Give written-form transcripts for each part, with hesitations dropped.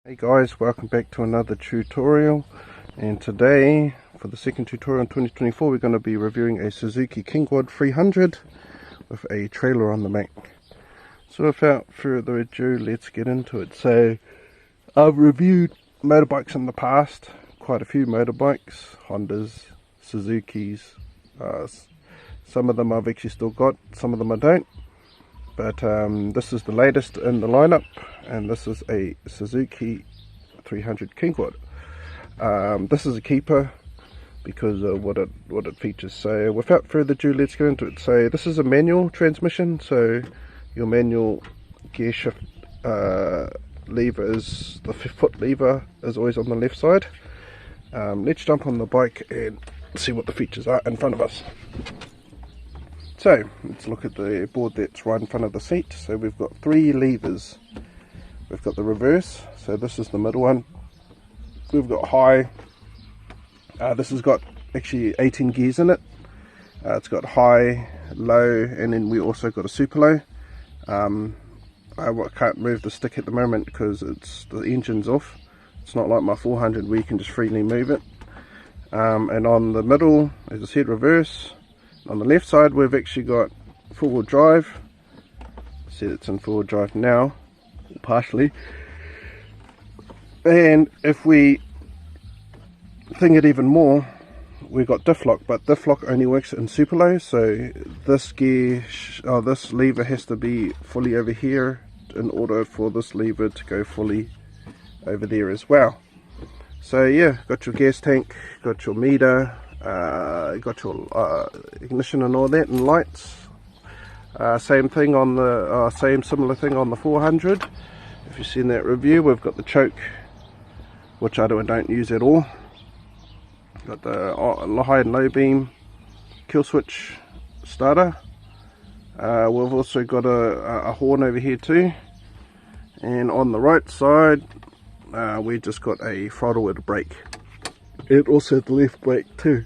Hey guys, welcome back to another tutorial, and today for the second tutorial in 2024 we're going to be reviewing a Suzuki King Quad 300 with a trailer on the back. So without further ado, let's get into it. So I've reviewed motorbikes in the past, quite a few motorbikes, Hondas, Suzukis, some of them I've actually still got, some of them I don't. But this is the latest in the lineup, and this is a Suzuki 300 King Quad. This is a keeper because of what it features. So without further ado, let's get into it. So this is a manual transmission, so your manual gear shift lever is, the foot lever is always on the left side. Let's jump on the bike and see what the features are in front of us. So let's look at the board that's right in front of the seat. So we've got three levers. We've got the reverse, so this is the middle one. We've got high. This has got actually 18 gears in it. It's got high, low, and then we also got a super low. I can't move the stick at the moment because the engine's off. It's not like my 400 where you can just freely move it. And on the middle, as I said, reverse. On the left side we've actually got four-wheel drive. See, it's in four-wheel drive now, partially. And if we think it even more, we've got diff lock, but diff lock only works in super low. So this this lever has to be fully over here in order for this lever to go fully over there as well. So yeah, got your gas tank, got your meter, got your ignition and all that, and lights. Same thing on the similar thing on the 400. If you've seen that review, we've got the choke, which I don't use at all. Got the high and low beam kill switch starter. We've also got a horn over here too, and on the right side we just got a throttle with a brake. It also had the left brake too.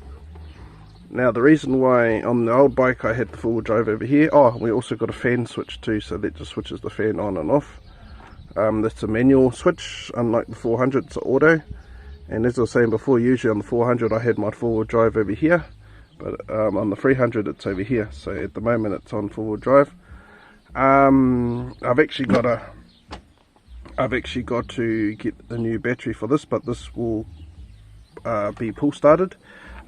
Now the reason why on the old bike I had the four-wheel drive over here, we also got a fan switch too, so that just switches the fan on and off. That's a manual switch, unlike the 400, it's auto. And as I was saying before, usually on the 400 I had my four-wheel drive over here, but on the 300 it's over here, so at the moment it's on four-wheel drive. I've actually got to get a new battery for this, but this will be pull started.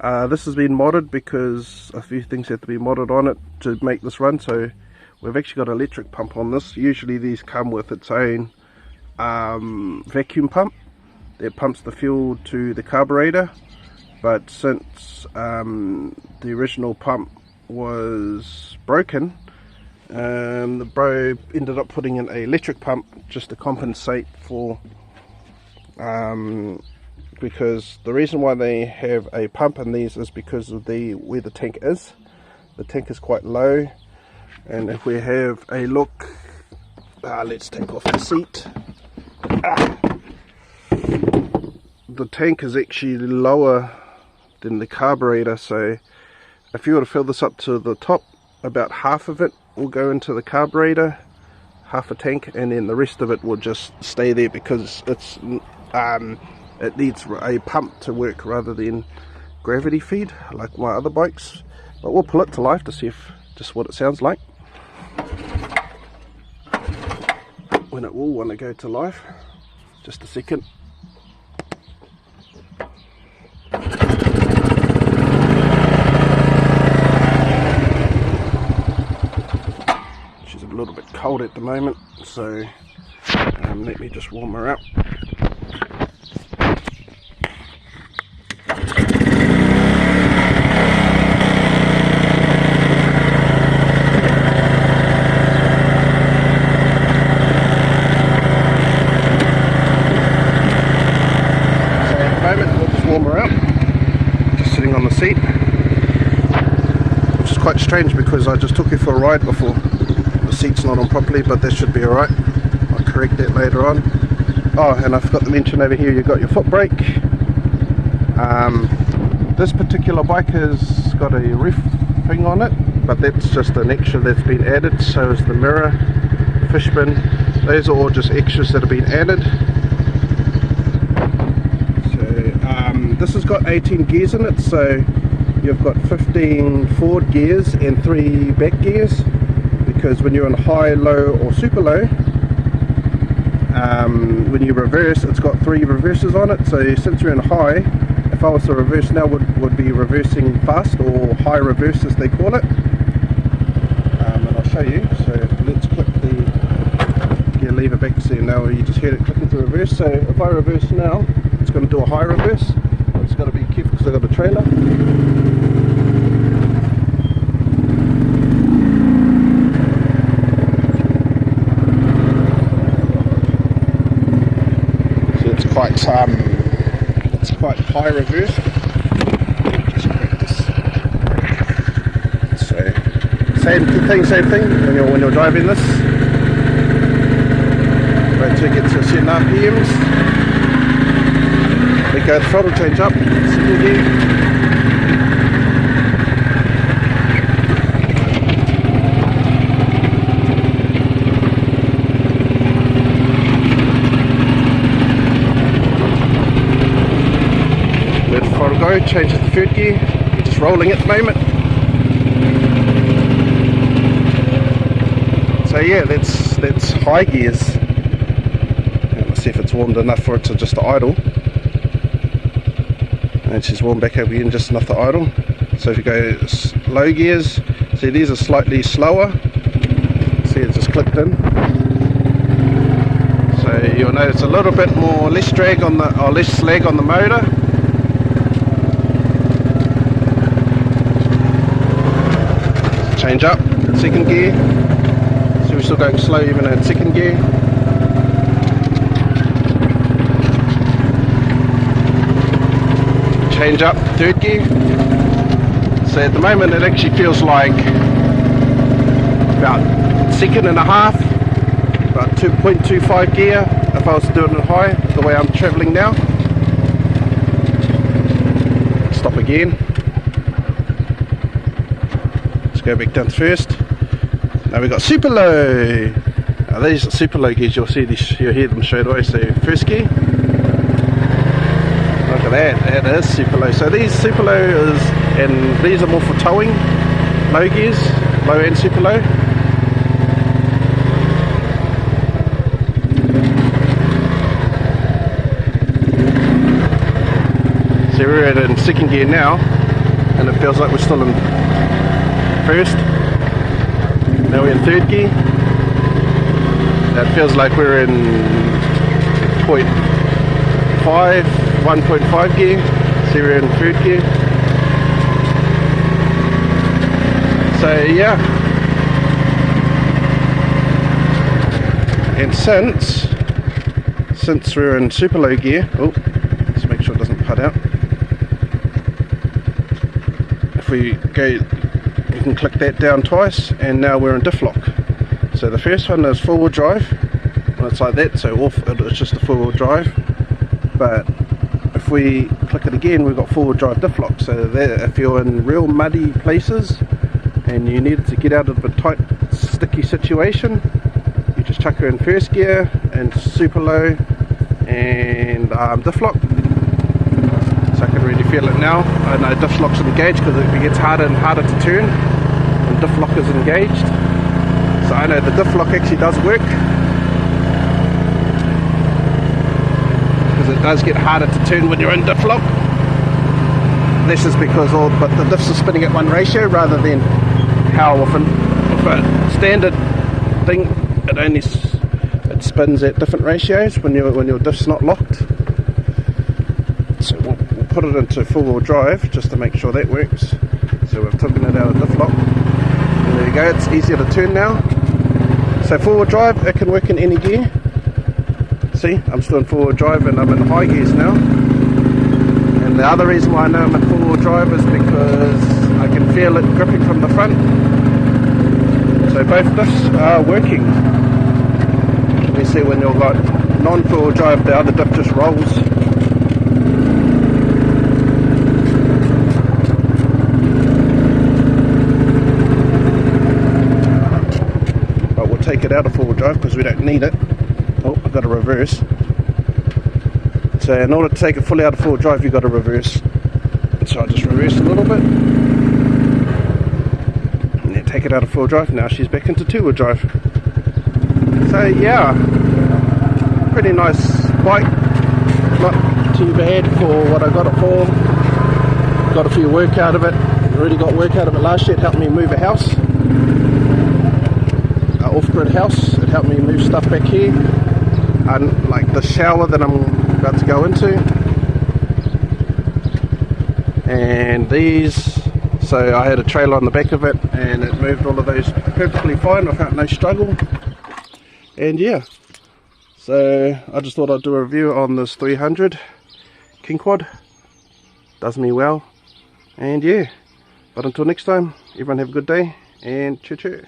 This has been modded because a few things have to be modded on it to make this run. So we've actually got an electric pump on this. Usually these come with its own vacuum pump that pumps the fuel to the carburetor, but since the original pump was broken, the bro ended up putting in an electric pump just to compensate for because the reason why they have a pump in these is because of where the tank is. The tank is quite low, and if we have a look, let's take off the seat. The tank is actually lower than the carburetor, so if you were to fill this up to the top, about half of it will go into the carburetor, half a tank, and then the rest of it will just stay there because it needs a pump to work rather than gravity feed like my other bikes. But we'll pull it to life to see just what it sounds like when it will want to go to life. Just a second. She's a little bit cold at the moment, so let me just warm her up. On the seat, which is quite strange because I just took her for a ride before. The seat's not on properly, but that should be alright. I'll correct that later on. And I forgot to mention over here, you've got your foot brake. This particular bike has got a ref thing on it, but that's just an extra that's been added. So is the mirror, fishbin. Those are all just extras that have been added. this has got 18 gears in it, so you've got 15 forward gears and 3 back gears, because when you're in high, low or super low, when you reverse, it's got 3 reverses on it. So since you're in high, if I was to reverse now, would be reversing fast, or high reverse as they call it. And I'll show you. So let's click the gear lever back. So now you just heard it clicking to reverse. So if I reverse now, it's going to do a high reverse. I've just got to be careful because I've got a trailer. So it's quite high reverse. Just practice. So same thing when you're driving this. Wait till you get to a certain RPMs. We go throttle change up, second gear. Let the throttle go, change to the third gear. You're just rolling at the moment. So yeah, that's high gears. Let's see if it's warmed enough for it to just idle. And she's warmed back up again, just enough to idle. So if you go low gears, see these are slightly slower. See, it just clicked in. So you'll notice a little bit more less drag on the, or less slag on the motor. Change up, second gear. So we're still going slow even in second gear. Change up, third gear. So at the moment it actually feels like about second and a half, about 2.25 gear if I was to do it in high, the way I'm travelling now. Stop again. Let's go back down to first. Now we've got super low. Now these are super low gears, you'll hear them straight away. So first gear. Look at that is super low. So these super low is, and these are more for towing, low gears, low and super low. So we're in second gear now, and it feels like we're still in first. Now we're in third gear. That feels like we're in 1.5 gear. So we're in third gear. So yeah. And since we're in super low gear, let's make sure it doesn't put out. If we go, you can click that down twice, and now we're in diff lock. So the first one is four-wheel drive. Well, it's like that, so off it's just a four-wheel drive. But if we click it again, we've got four-wheel drive diff lock. So that if you're in real muddy places and you needed to get out of a tight, sticky situation, you just chuck her in first gear and super low and diff lock. So I can really feel it now. I know diff lock's engaged because it gets harder and harder to turn when diff lock is engaged. So I know the diff lock actually does work, because it does get harder to turn when you're in diff lock. This is because but the diffs are spinning at one ratio rather than how often. With a standard thing, it spins at different ratios when your diff's not locked. So we'll put it into four-wheel drive just to make sure that works. So we've taken it out of diff lock. And there you go, it's easier to turn now. So four-wheel drive, it can work in any gear. See, I'm still in four-wheel drive and I'm in high gears now. And the other reason why I know I'm in four-wheel drive is because I can feel it gripping from the front. So both diffs are working. You see when you've got non-four-wheel drive, the other diff just rolls. Take it out of four-wheel drive because we don't need it. Oh, I've got to reverse. So So in order to take it fully out of full drive, you got to reverse. So I just reversed a little bit. And then take it out of full drive. Now she's back into two-wheel drive. So yeah, pretty nice bike. Not too bad for what I got it for. Got a few work out of it. Already got work out of it last year. It helped me move a house. An off-grid house. It helped me move stuff back here. And like the shower that I'm about to go into. And these, so I had a trailer on the back of it and it moved all of those perfectly fine. I felt no struggle. And yeah, so I just thought I'd do a review on this 300 King Quad. Does me well. And yeah, but until next time, everyone have a good day and choo choo.